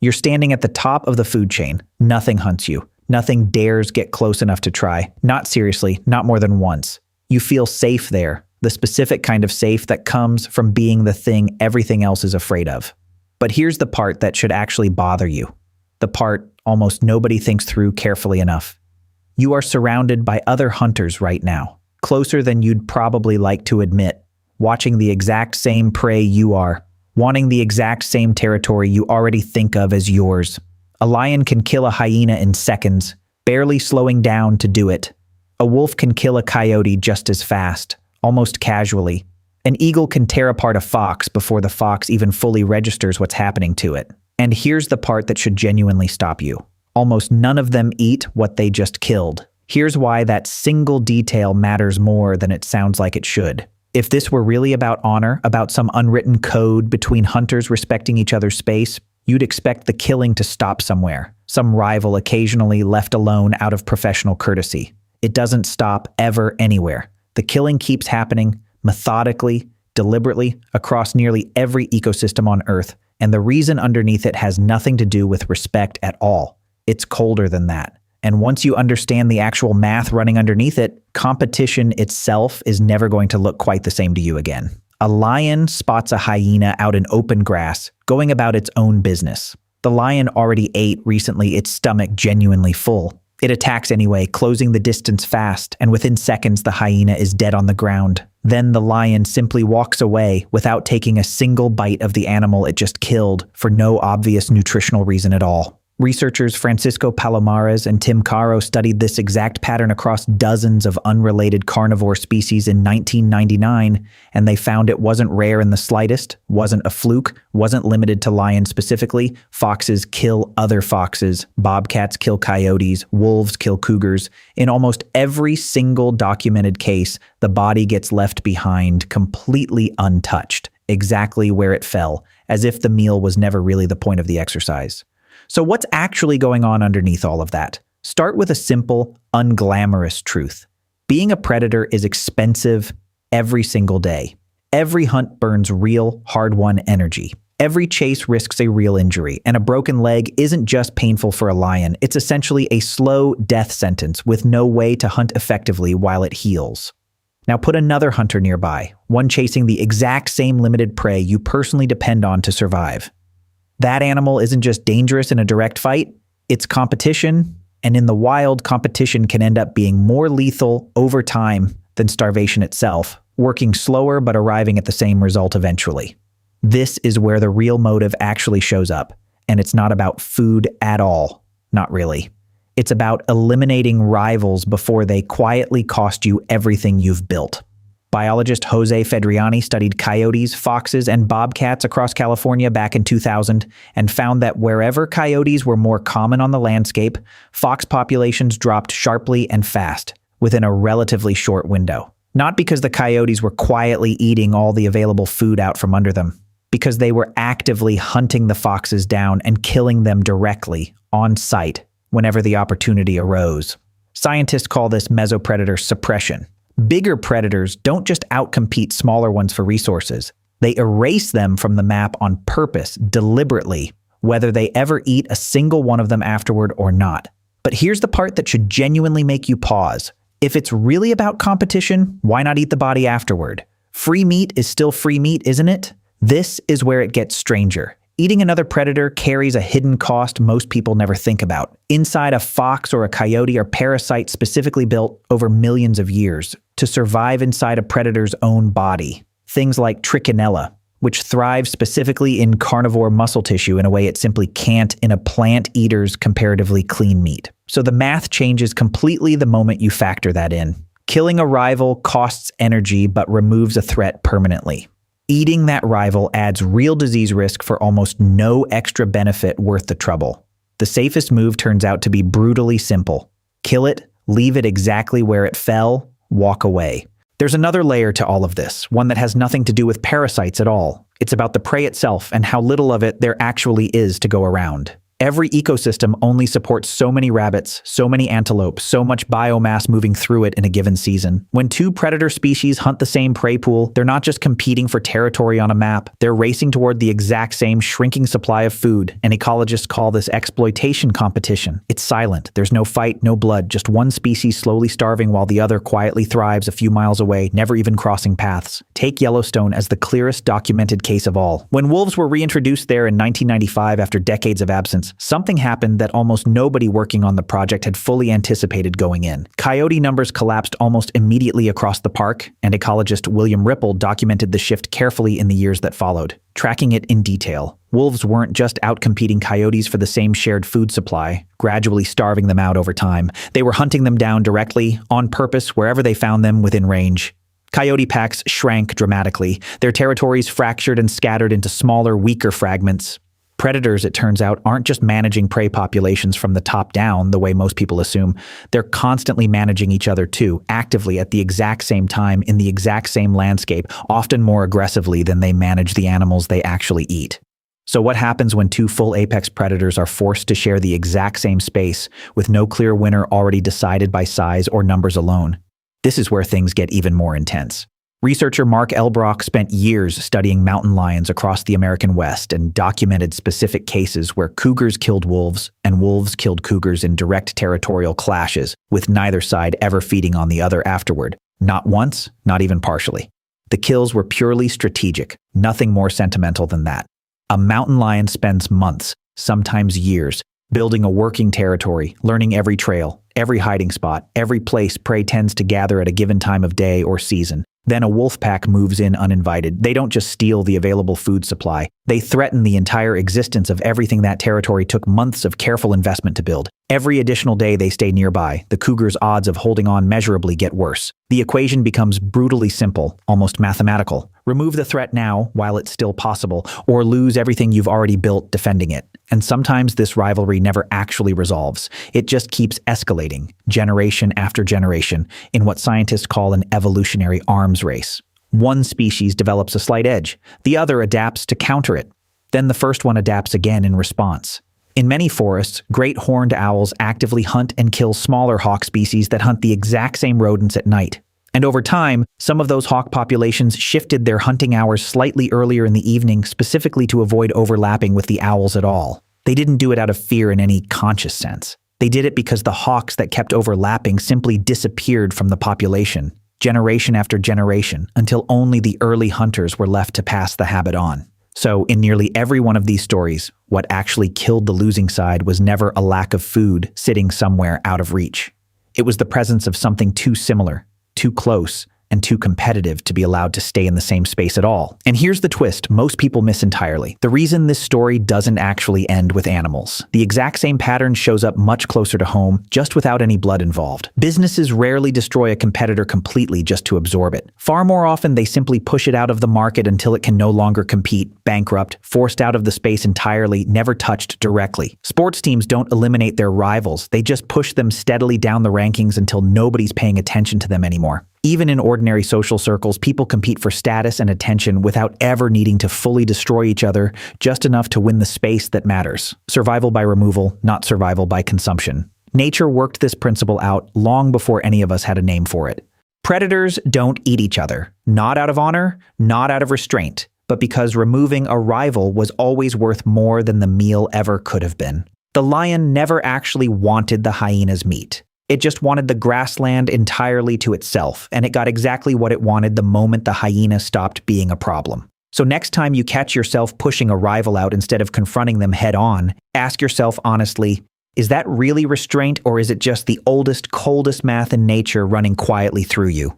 You're standing at the top of the food chain. Nothing hunts you. Nothing dares get close enough to try. Not seriously, not more than once. You feel safe there, the specific kind of safe that comes from being the thing everything else is afraid of. But here's the part that should actually bother you. The part almost nobody thinks through carefully enough. You are surrounded by other hunters right now, closer than you'd probably like to admit, watching the exact same prey you are, wanting the exact same territory you already think of as yours. A lion can kill a hyena in seconds, barely slowing down to do it. A wolf can kill a coyote just as fast, almost casually. An eagle can tear apart a fox before the fox even fully registers what's happening to it. And here's the part that should genuinely stop you. Almost none of them eat what they just killed. Here's why that single detail matters more than it sounds like it should. If this were really about honor, about some unwritten code between hunters respecting each other's space, you'd expect the killing to stop somewhere, some rival occasionally left alone out of professional courtesy. It doesn't stop ever anywhere. The killing keeps happening methodically, deliberately, across nearly every ecosystem on Earth, and the reason underneath it has nothing to do with respect at all. It's colder than that. And once you understand the actual math running underneath it, competition itself is never going to look quite the same to you again. A lion spots a hyena out in open grass, going about its own business. The lion already ate recently, its stomach genuinely full. It attacks anyway, closing the distance fast, and within seconds the hyena is dead on the ground. Then the lion simply walks away without taking a single bite of the animal it just killed for no obvious nutritional reason at all. Researchers Francisco Palomares and Tim Caro studied this exact pattern across dozens of unrelated carnivore species in 1999, and they found it wasn't rare in the slightest, wasn't a fluke, wasn't limited to lions specifically. Foxes kill other foxes, bobcats kill coyotes, wolves kill cougars. In almost every single documented case, the body gets left behind completely untouched, exactly where it fell, as if the meal was never really the point of the exercise. So what's actually going on underneath all of that? Start with a simple, unglamorous truth. Being a predator is expensive every single day. Every hunt burns real, hard-won energy. Every chase risks a real injury, and a broken leg isn't just painful for a lion, it's essentially a slow death sentence with no way to hunt effectively while it heals. Now put another hunter nearby, one chasing the exact same limited prey you personally depend on to survive. That animal isn't just dangerous in a direct fight, it's competition, and in the wild, competition can end up being more lethal over time than starvation itself, working slower but arriving at the same result eventually. This is where the real motive actually shows up, and it's not about food at all, not really. It's about eliminating rivals before they quietly cost you everything you've built. Biologist Jose Fedriani studied coyotes, foxes, and bobcats across California back in 2000 and found that wherever coyotes were more common on the landscape, fox populations dropped sharply and fast within a relatively short window. Not because the coyotes were quietly eating all the available food out from under them, because they were actively hunting the foxes down and killing them directly, on site, whenever the opportunity arose. Scientists call this Mesopredator Suppression. Bigger predators don't just outcompete smaller ones for resources. They erase them from the map on purpose, deliberately, whether they ever eat a single one of them afterward or not. But here's the part that should genuinely make you pause. If it's really about competition, why not eat the body afterward? Free meat is still free meat, isn't it? This is where it gets stranger. Eating another predator carries a hidden cost most people never think about. Inside a fox or a coyote are parasites specifically built over millions of years to survive inside a predator's own body. Things like trichinella, which thrive specifically in carnivore muscle tissue in a way it simply can't in a plant eater's comparatively clean meat. So the math changes completely the moment you factor that in. Killing a rival costs energy but removes a threat permanently. Eating that rival adds real disease risk for almost no extra benefit worth the trouble. The safest move turns out to be brutally simple. Kill it, leave it exactly where it fell, walk away. There's another layer to all of this, one that has nothing to do with parasites at all. It's about the prey itself and how little of it there actually is to go around. Every ecosystem only supports so many rabbits, so many antelope, so much biomass moving through it in a given season. When two predator species hunt the same prey pool, they're not just competing for territory on a map, they're racing toward the exact same shrinking supply of food, and ecologists call this exploitation competition. It's silent, there's no fight, no blood, just one species slowly starving while the other quietly thrives a few miles away, never even crossing paths. Take Yellowstone as the clearest documented case of all. When wolves were reintroduced there in 1995 after decades of absence, something happened that almost nobody working on the project had fully anticipated going in. Coyote numbers collapsed almost immediately across the park, and ecologist William Ripple documented the shift carefully in the years that followed, tracking it in detail. Wolves weren't just outcompeting coyotes for the same shared food supply, gradually starving them out over time. They were hunting them down directly, on purpose, wherever they found them within range. Coyote packs shrank dramatically, their territories fractured and scattered into smaller, weaker fragments. Predators, it turns out, aren't just managing prey populations from the top down the way most people assume. They're constantly managing each other too, actively at the exact same time in the exact same landscape, often more aggressively than they manage the animals they actually eat. So what happens when two full apex predators are forced to share the exact same space with no clear winner already decided by size or numbers alone? This is where things get even more intense. Researcher Mark Elbrock spent years studying mountain lions across the American West and documented specific cases where cougars killed wolves and wolves killed cougars in direct territorial clashes, with neither side ever feeding on the other afterward. Not once, not even partially. The kills were purely strategic, nothing more sentimental than that. A mountain lion spends months, sometimes years, building a working territory, learning every trail, every hiding spot, every place prey tends to gather at a given time of day or season. Then a wolf pack moves in uninvited. They don't just steal the available food supply. They threaten the entire existence of everything that territory took months of careful investment to build. Every additional day they stay nearby, the cougar's odds of holding on measurably get worse. The equation becomes brutally simple, almost mathematical. Remove the threat now, while it's still possible, or lose everything you've already built defending it. And sometimes this rivalry never actually resolves. It just keeps escalating, generation after generation, in what scientists call an evolutionary arms race. One species develops a slight edge, the other adapts to counter it. Then the first one adapts again in response. In many forests, great horned owls actively hunt and kill smaller hawk species that hunt the exact same rodents at night. And over time, some of those hawk populations shifted their hunting hours slightly earlier in the evening specifically to avoid overlapping with the owls at all. They didn't do it out of fear in any conscious sense. They did it because the hawks that kept overlapping simply disappeared from the population, generation after generation, until only the early hunters were left to pass the habit on. So, in nearly every one of these stories, what actually killed the losing side was never a lack of food sitting somewhere out of reach. It was the presence of something too similar, too close, and too competitive to be allowed to stay in the same space at all. And here's the twist most people miss entirely. The reason this story doesn't actually end with animals. The exact same pattern shows up much closer to home, just without any blood involved. Businesses rarely destroy a competitor completely just to absorb it. Far more often, they simply push it out of the market until it can no longer compete, bankrupt, forced out of the space entirely, never touched directly. Sports teams don't eliminate their rivals, they just push them steadily down the rankings until nobody's paying attention to them anymore. Even in ordinary social circles, people compete for status and attention without ever needing to fully destroy each other, just enough to win the space that matters. Survival by removal, not survival by consumption. Nature worked this principle out long before any of us had a name for it. Predators don't eat each other, not out of honor, not out of restraint, but because removing a rival was always worth more than the meal ever could have been. The lion never actually wanted the hyena's meat. It just wanted the grassland entirely to itself, and it got exactly what it wanted the moment the hyena stopped being a problem. So next time you catch yourself pushing a rival out instead of confronting them head on, ask yourself honestly, is that really restraint, or is it just the oldest, coldest math in nature running quietly through you?